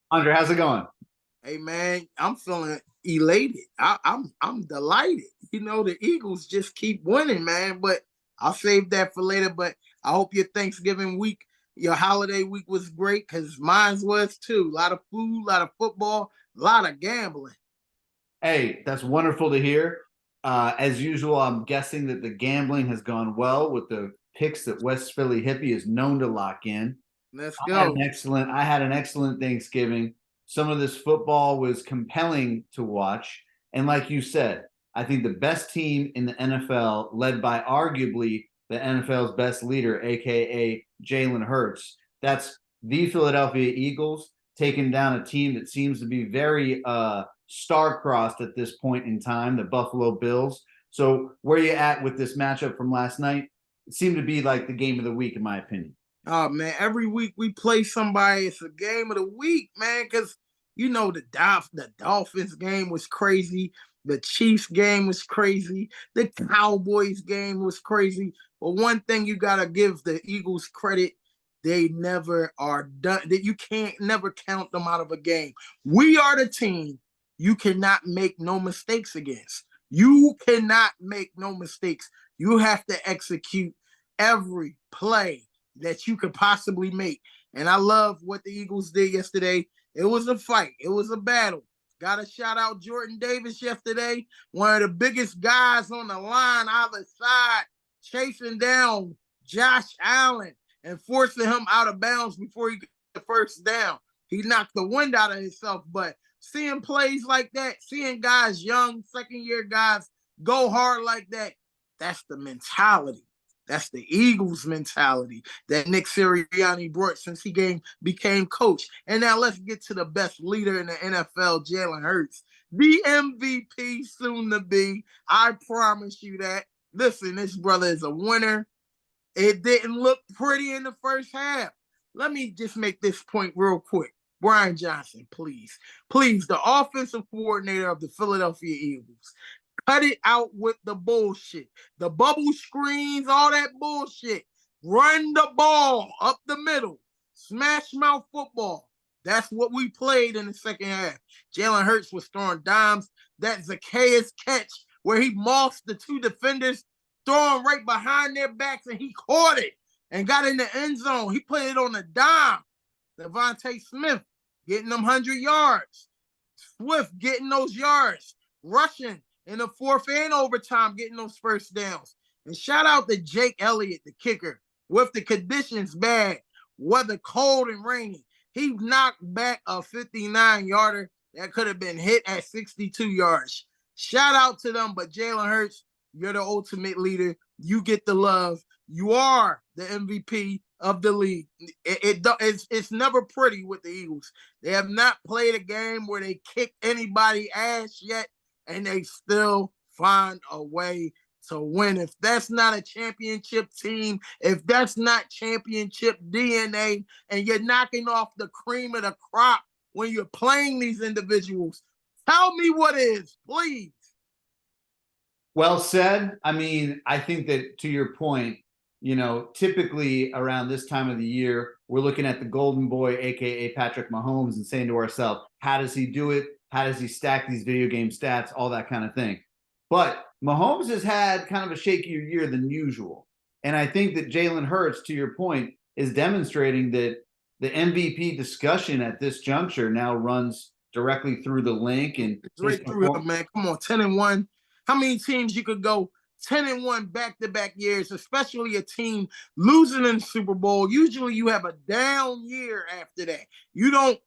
Andre, how's it going? Hey man, I'm feeling elated. I'm delighted. The Eagles just keep winning, man. But I'll save that for later. But I hope your Thanksgiving week, your holiday week was great because mine was too. A lot of food, a lot of football, a lot of gambling. Hey, that's wonderful to hear. As usual, I'm guessing that the gambling has gone well with the picks that West Philly Hippie is known to lock in. Let's I had an go. excellent I had an excellent Thanksgiving. Some of this football was compelling to watch. And like you said, I think the best team in the NFL, led by arguably the NFL's best leader, aka Jalen Hurts, that's the Philadelphia Eagles taking down a team that seems to be very star-crossed at this point in time, the Buffalo Bills. So where you at with this matchup from last night? It seemed to be like the game of the week, in my opinion. Oh man, every week we play somebody. It's a game of the week, man. Because the Dolphins game was crazy. The Chiefs game was crazy. The Cowboys game was crazy. But one thing you gotta give the Eagles credit: they never are done. That you can't never count them out of a game. We are the team you cannot make no mistakes against. You cannot make no mistakes. You have to execute every play that you could possibly make. And I love what the Eagles did yesterday. It was a fight. It was a battle. Got to shout out Jordan Davis yesterday, one of the biggest guys on the line either side, chasing down Josh Allen and forcing him out of bounds before he got the first down. He knocked the wind out of himself. But seeing plays like that, seeing guys, young second-year guys, go hard like that, that's the mentality. That's the Eagles mentality that Nick Sirianni brought since he became coach. And now let's get to the best leader in the NFL, Jalen Hurts. The MVP soon to be. I promise you that. Listen, this brother is a winner. It didn't look pretty in the first half. Let me just make this point real quick. Brian Johnson, please. Please, the offensive coordinator of the Philadelphia Eagles. Cut it out with the bullshit. The bubble screens, all that bullshit. Run the ball up the middle. Smash mouth football. That's what we played in the second half. Jalen Hurts was throwing dimes. That Zacchaeus catch where he mossed the two defenders, throwing right behind their backs, and he caught it and got in the end zone. He put it on a dime. Devontae Smith getting them 100 yards. Swift getting those yards. Rushing in the fourth and overtime, getting those first downs. And shout out to Jake Elliott, the kicker. With the conditions bad, weather cold and rainy, he knocked back a 59-yarder that could have been hit at 62 yards. Shout out to them, but Jalen Hurts, you're the ultimate leader. You get the love. You are the MVP of the league. It's never pretty with the Eagles. They have not played a game where they kicked anybody ass yet, and they still find a way to win. If that's not a championship team, if that's not championship DNA, and you're knocking off the cream of the crop when you're playing these individuals, tell me what is, please. Well said. I mean, I think that to your point, typically around this time of the year, we're looking at the golden boy, aka Patrick Mahomes, and saying to ourselves, how does he do it? How does he stack these video game stats? All that kind of thing. But Mahomes has had kind of a shakier year than usual. And I think that Jalen Hurts, to your point, is demonstrating that the MVP discussion at this juncture now runs directly through the link and his Right through him, man. Come on, 10-1. How many teams you could go 10-1 back-to-back years, especially a team losing in the Super Bowl? Usually you have a down year after that. You don't,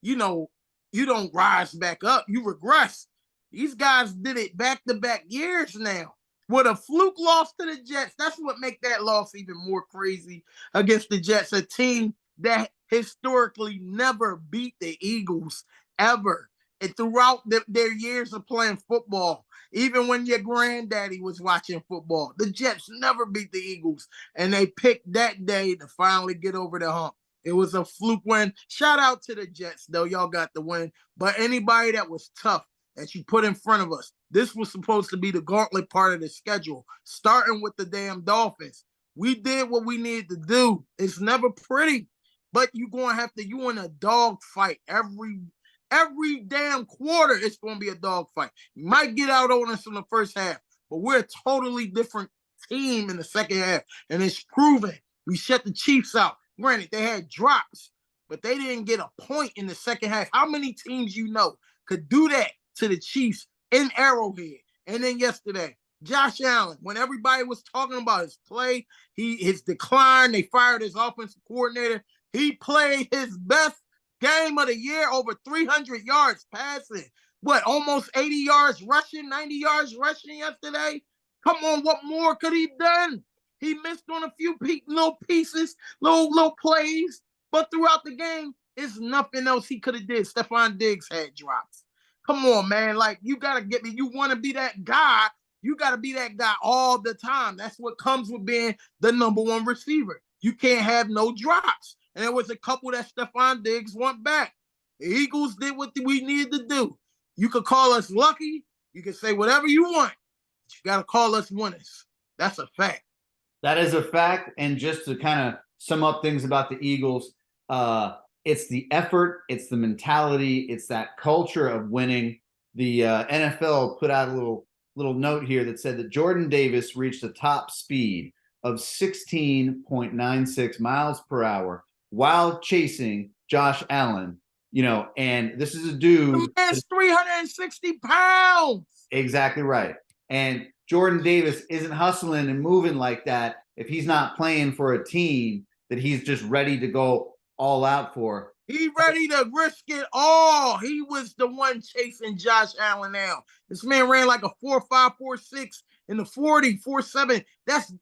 you know, you don't rise back up. You regress. These guys did it back-to-back years now. With a fluke loss to the Jets, that's what make that loss even more crazy against the Jets, a team that historically never beat the Eagles ever. And throughout their years of playing football, even when your granddaddy was watching football, the Jets never beat the Eagles. And they picked that day to finally get over the hump. It was a fluke win. Shout out to the Jets, though. Y'all got the win. But anybody that was tough that you put in front of us, this was supposed to be the gauntlet part of the schedule, starting with the damn Dolphins. We did what we needed to do. It's never pretty. but you in a dog fight every damn quarter. It's going to be a dog fight. You might get out on us in the first half, but we're a totally different team in the second half, and it's proven. We shut the Chiefs out. Granted, they had drops, but they didn't get a point in the second half. How many teams could do that to the Chiefs in Arrowhead? And then yesterday, Josh Allen, when everybody was talking about his play, his decline, they fired his offensive coordinator. He played his best game of the year, over 300 yards passing. Almost 80 yards rushing, 90 yards rushing yesterday? Come on, what more could he have done? He missed on a few little pieces, little plays, but throughout the game, it's nothing else he could have did. Stephon Diggs had drops. Come on, man. Like, you got to get me. You want to be that guy. You got to be that guy all the time. That's what comes with being the number one receiver. You can't have no drops. And there was a couple that Stephon Diggs went back. The Eagles did what we needed to do. You could call us lucky. You can say whatever you want. But you got to call us winners. That's a fact. That is a fact. And just to kind of sum up things about the Eagles, it's the effort, it's the mentality, it's that culture of winning. The NFL put out a little note here that said that Jordan Davis reached a top speed of 16.96 miles per hour while chasing Josh Allen. And this is a dude. The man's 360 pounds. Exactly right. And Jordan Davis isn't hustling and moving like that if he's not playing for a team that he's just ready to go all out for. He ready to risk it all. He was the one chasing Josh Allen now. This man ran like a 4.5, 4.6 in the 40, 4.7.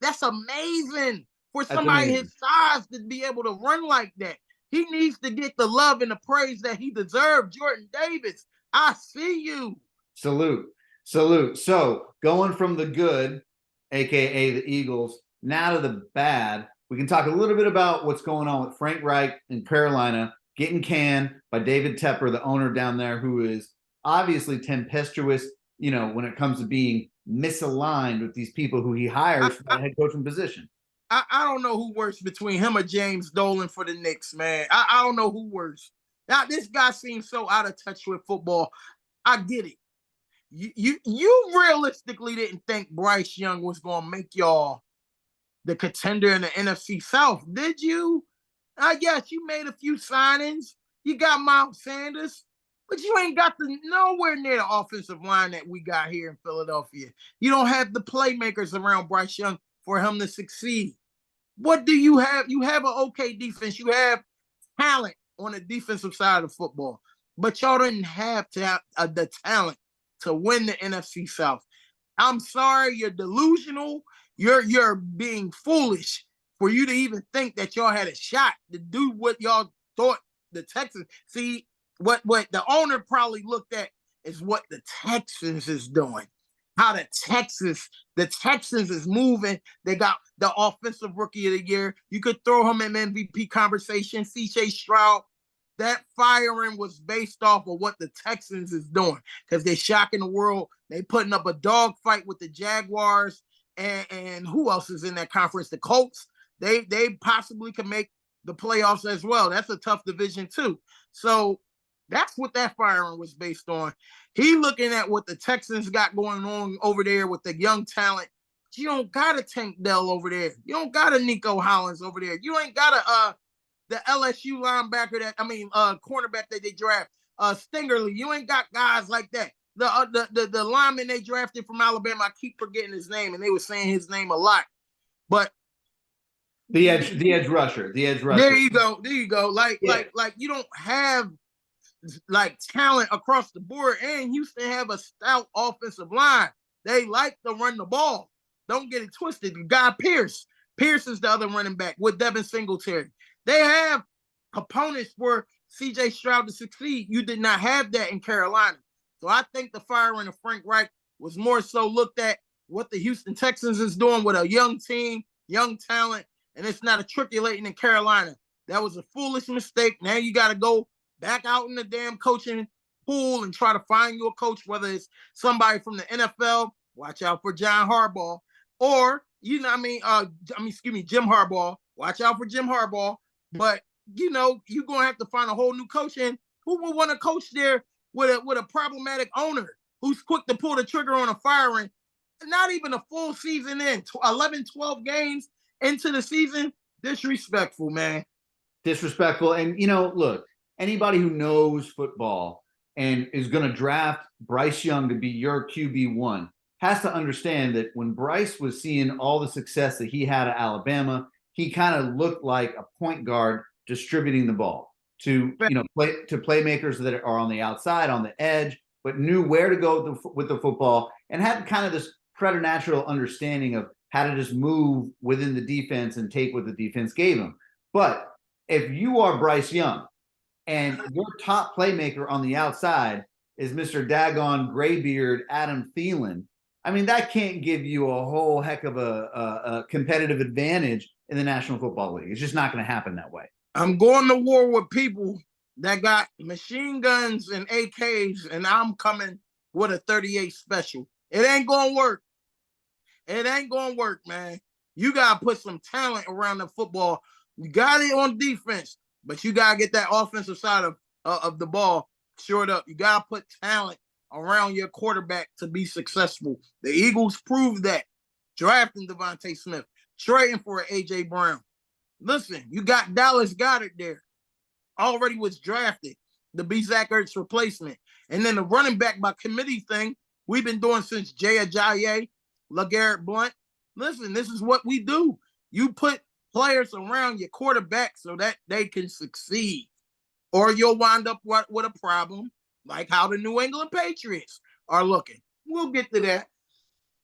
That's amazing for somebody his size to be able to run like that. He needs to get the love and the praise that he deserved. Jordan Davis, I see you. Salute. So going from the good, aka the Eagles, now to the bad, we can talk a little bit about what's going on with Frank Reich in Carolina, getting canned by David Tepper, the owner down there, who is obviously tempestuous, when it comes to being misaligned with these people who he hires for that head coaching position. I don't know who worse between him or James Dolan for the Knicks, man. I don't know who worse. Now, this guy seems so out of touch with football. I get it. You realistically didn't think Bryce Young was going to make y'all the contender in the NFC South, did you? I guess you made a few signings. You got Miles Sanders, but you ain't got nowhere near the offensive line that we got here in Philadelphia. You don't have the playmakers around Bryce Young for him to succeed. What do you have? You have an okay defense. You have talent on the defensive side of football, but y'all didn't have to have the talent to win the NFC South. I'm sorry, you're delusional. You're being foolish for you to even think that y'all had a shot to do what y'all thought the Texans. See, what the owner probably looked at is what the Texans is doing. How the Texans is moving. They got the offensive rookie of the year. You could throw him in MVP conversation. CJ Stroud. That firing was based off of what the Texans is doing because they're shocking the world. They putting up a dog fight with the Jaguars and who else is in that conference? The Colts. They possibly can make the playoffs as well. That's a tough division too. So that's what that firing was based on. He looking at what the Texans got going on over there with the young talent. You don't got a Tank Dell over there. You don't got a Nico Hollins over there. You ain't got the LSU linebacker cornerback that they draft, Stingerly. You ain't got guys like that. The lineman they drafted from Alabama, I keep forgetting his name, and they were saying his name a lot. But the edge rusher. There you go. Like you don't have like talent across the board, and Houston have a stout offensive line. They like to run the ball. Don't get it twisted. The guy Pierce is the other running back with Devin Singletary. They have components for CJ Stroud to succeed. You did not have that in Carolina. So I think the firing of Frank Reich was more so looked at what the Houston Texans is doing with a young team, young talent, and it's not matriculating in Carolina. That was a foolish mistake. Now you got to go back out in the damn coaching pool and try to find you a coach, whether it's somebody from the NFL, watch out for John Harbaugh, or, Jim Harbaugh, watch out for Jim Harbaugh. But you're gonna have to find a whole new coach. And who would want to coach there with a problematic owner who's quick to pull the trigger on a firing? Not even a full season in, 11, 12 games into the season. Disrespectful, man. Disrespectful. And, look, anybody who knows football and is going to draft Bryce Young to be your QB1 has to understand that when Bryce was seeing all the success that he had at Alabama, he kind of looked like a point guard distributing the ball to playmakers that are on the outside, on the edge, but knew where to go with the football and had kind of this preternatural understanding of how to just move within the defense and take what the defense gave him. But if you are Bryce Young and your top playmaker on the outside is Mr. Daggone Graybeard Adam Thielen, I mean, that can't give you a whole heck of a competitive advantage in the National Football League. It's just not going to happen that way. I'm going to war with people that got machine guns and AKs, and I'm coming with a 38 special. It ain't going to work. It ain't going to work, man. You got to put some talent around the football. You got it on defense, but you got to get that offensive side of the ball shored up. You got to put talent around your quarterback to be successful. The Eagles proved that. Drafting Devontae Smith, trading for A.J. Brown. Listen, you got Dallas Goedert there. Already was drafted to be Zach Ertz's replacement. And then the running back by committee thing we've been doing since Jay Ajayi, LeGarrette Blount. Listen, this is what we do. You put players around your quarterback so that they can succeed. Or you'll wind up with a problem like how the New England Patriots are looking. We'll get to that.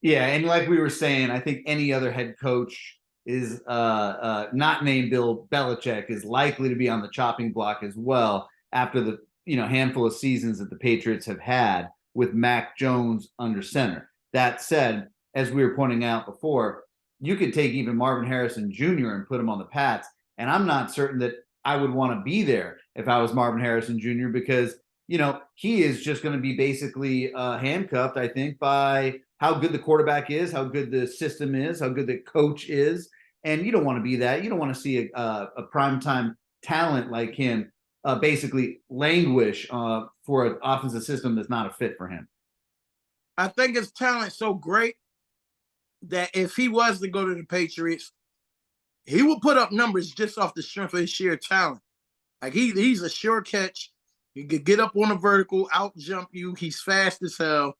Yeah, and like we were saying, I think any other head coach is not named Bill Belichick is likely to be on the chopping block as well after the handful of seasons that the Patriots have had with Mac Jones under center. That said, as we were pointing out before, you could take even Marvin Harrison Jr. and put him on the Pats, and I'm not certain that I would want to be there if I was Marvin Harrison Jr. because he is just going to be basically handcuffed, I think, by how good the quarterback is, how good the system is, how good the coach is. And you don't want to be that. You don't want to see a primetime talent like him basically languish for an offensive system that's not a fit for him. I think his talent's so great that if he was to go to the Patriots, he would put up numbers just off the strength of his sheer talent. Like he's a sure catch. He could get up on a vertical, out jump you. He's fast as hell.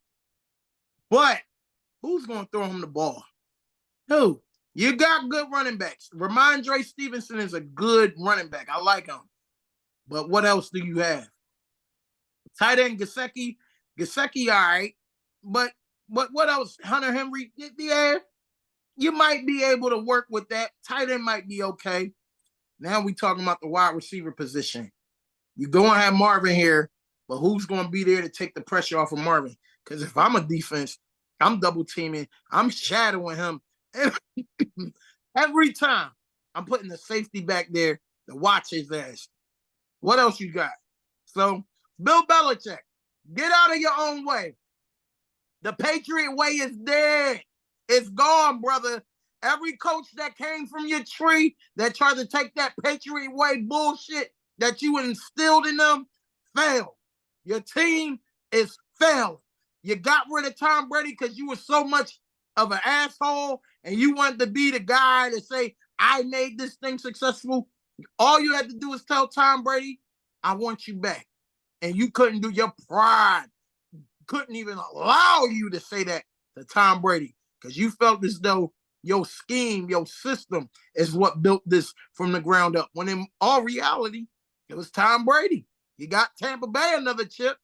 But who's going to throw him the ball? Who? You got good running backs. Ramondre Stevenson is a good running back. I like him. But what else do you have? Tight end Gesicki, all right. But what else? Hunter Henry, yeah. You might be able to work with that. Tight end might be okay. Now we talking about the wide receiver position. You're going to have Marvin here, but who's going to be there to take the pressure off of Marvin? Because if I'm a defense, I'm double teaming. I'm shadowing him every time. I'm putting the safety back there to watch his ass. What else you got? So, Bill Belichick, get out of your own way. The Patriot way is dead. It's gone, brother. Every coach that came from your tree that tried to take that Patriot way bullshit that you instilled in them failed. Your team is failing. You got rid of Tom Brady because you were so much of an asshole and you wanted to be the guy to say, I made this thing successful. All you had to do is tell Tom Brady, I want you back. And you couldn't do your pride. Couldn't even allow you to say that to Tom Brady because you felt as though your scheme, your system is what built this from the ground up. When in all reality, it was Tom Brady. You got Tampa Bay another chip.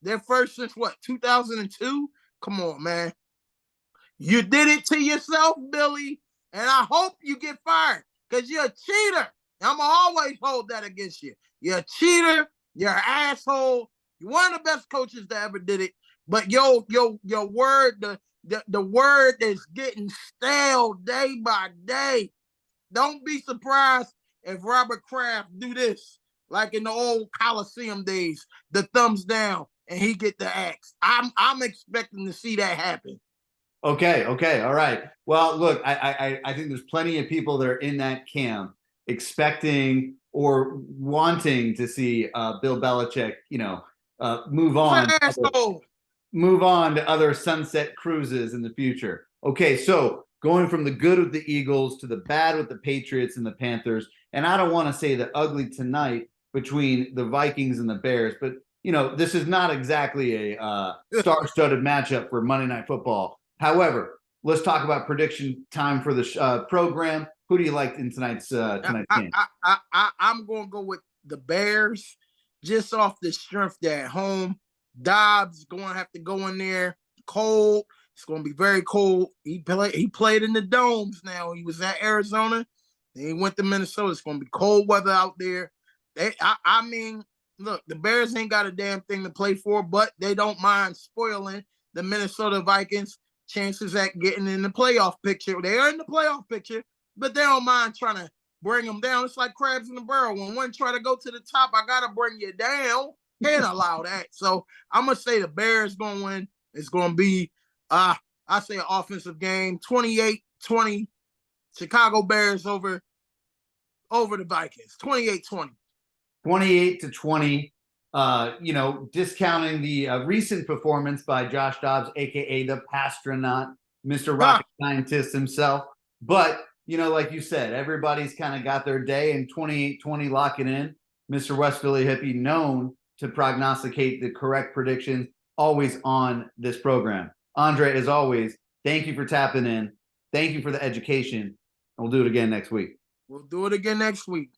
They're first since what, 2002? Come on, man. You did it to yourself, Billy, and I hope you get fired because you're a cheater. I'm going to always hold that against you. You're a cheater. You're an asshole. You're one of the best coaches that ever did it. But your word, the word is getting stale day by day. Don't be surprised if Robert Kraft do this like in the old Coliseum days, the thumbs down, and he get the axe. I'm expecting to see that happen. Okay, all right. Well, look, I think there's plenty of people that are in that camp expecting or wanting to see Bill Belichick, move on. Asshole. Move on to other sunset cruises in the future. Okay, so going from the good with the Eagles to the bad with the Patriots and the Panthers, and I don't want to say the ugly tonight between the Vikings and the Bears, but this is not exactly a star-studded matchup for Monday Night Football. However, let's talk about prediction time for the program. Who do you like in tonight's game? I'm going to go with the Bears just off the strength that at home. Dobbs going to have to go in there cold. It's going to be very cold. He played in the domes now. He was at Arizona. Then he went to Minnesota. It's going to be cold weather out there. I mean, look, the Bears ain't got a damn thing to play for, but they don't mind spoiling the Minnesota Vikings' chances at getting in the playoff picture. They are in the playoff picture, but they don't mind trying to bring them down. It's like crabs in the barrel. When one try to go to the top, I got to bring you down. Can't allow that. So I'm going to say the Bears going to win. It's going to be, I say an offensive game, 28-20, Chicago Bears over the Vikings, 28-20. 28-20. Discounting the recent performance by Josh Dobbs, a.k.a. the Passtronaut, Mr. Rocket Scientist himself. But, like you said, everybody's kind of got their day, and 28-20 locking in. Mr. West Philly Hippie, known to prognosticate the correct predictions, always on this program. Andre, as always, thank you for tapping in. Thank you for the education. And we'll do it again next week. We'll do it again next week.